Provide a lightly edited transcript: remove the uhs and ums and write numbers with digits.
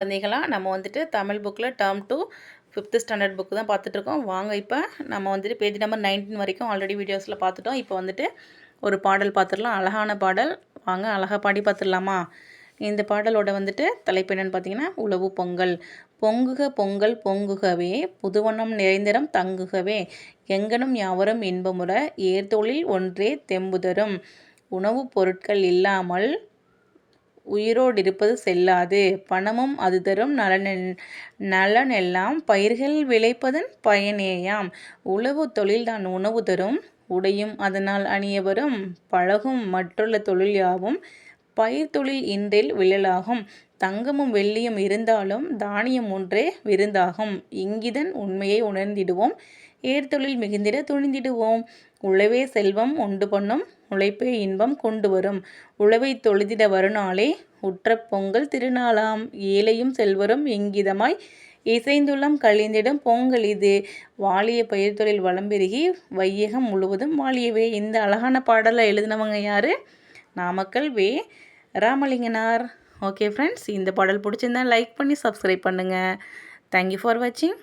குழந்தைகளா நம்ம வந்துட்டு தமிழ் புக்கில் டேர்ம் 2 5th ஸ்டாண்டர்ட் புக்கு தான் பார்த்துட்ருக்கோம். வாங்க இப்போ நம்ம வந்துட்டு பேஜ் நம்பர் 19 வரைக்கும் ஆல்ரெடி வீடியோஸில் பார்த்துட்டோம். இப்போ வந்துட்டு ஒரு பாடல் பார்த்துடலாம். அழகான பாடல். வாங்க அழகாக பாடி பார்த்துடலாமா? இந்த பாடலோட வந்துட்டு தலைப்பு என்னென்னு பார்த்தீங்கன்னா, உழவு பொங்கல். பொங்குக பொங்கல் பொங்குகவே புதுவனம் நிறைந்திடம் தங்குகவே எங்கனும் யாவரும் இன்பமுற ஏர்தொழில் ஒன்றே தெம்புதரும் உணவுப் பொருட்கள் இல்லாமல் உயிரோடிருப்பது செல்லாது பணமும் அது தரும் நலனெல்லாம் பயிர்கள் விளைப்பதன் பயனேயாம் உழவு தொழில்தான் உணவு தரும் உடையும் அதனால் அணியவரும் பழகும் மற்றுள்ள தொழில் யாவும் பயிர் தொழில் இன்றில் விழலாகும் தங்கமும் வெள்ளியும் இருந்தாலும் தானியம் ஒன்றே விருந்தாகும் இங்கிதன் உண்மையை உணர்ந்திடுவோம் ஏர்தொழில் மிகுந்திட துணிந்திடுவோம் உழவே செல்வம் உண்டு பண்ணும் உழைப்பே இன்பம் கொண்டு வரும் உழவை தொழுதிட வருநாளே உற்ற பொங்கல் திருநாளாம் ஏழையும் செல்வரும் இங்கிதமாய் இசைந்துள்ளம் கழிந்திடும் பொங்கல் இது வாலிய பயிர் தொழில் வளம் பெருகி வையகம் முழுவதும் வாலியவே. இந்த அழகான பாடலை எழுதினவங்க யார்? நாமக்கல் வே. ராமலிங்கனார். ஓகே ஃப்ரெண்ட்ஸ், இந்த பாடல் பிடிச்சிருந்தா லைக் பண்ணி சப்ஸ்கிரைப் பண்ணுங்கள். தேங்க்யூ ஃபார் வாட்சிங்.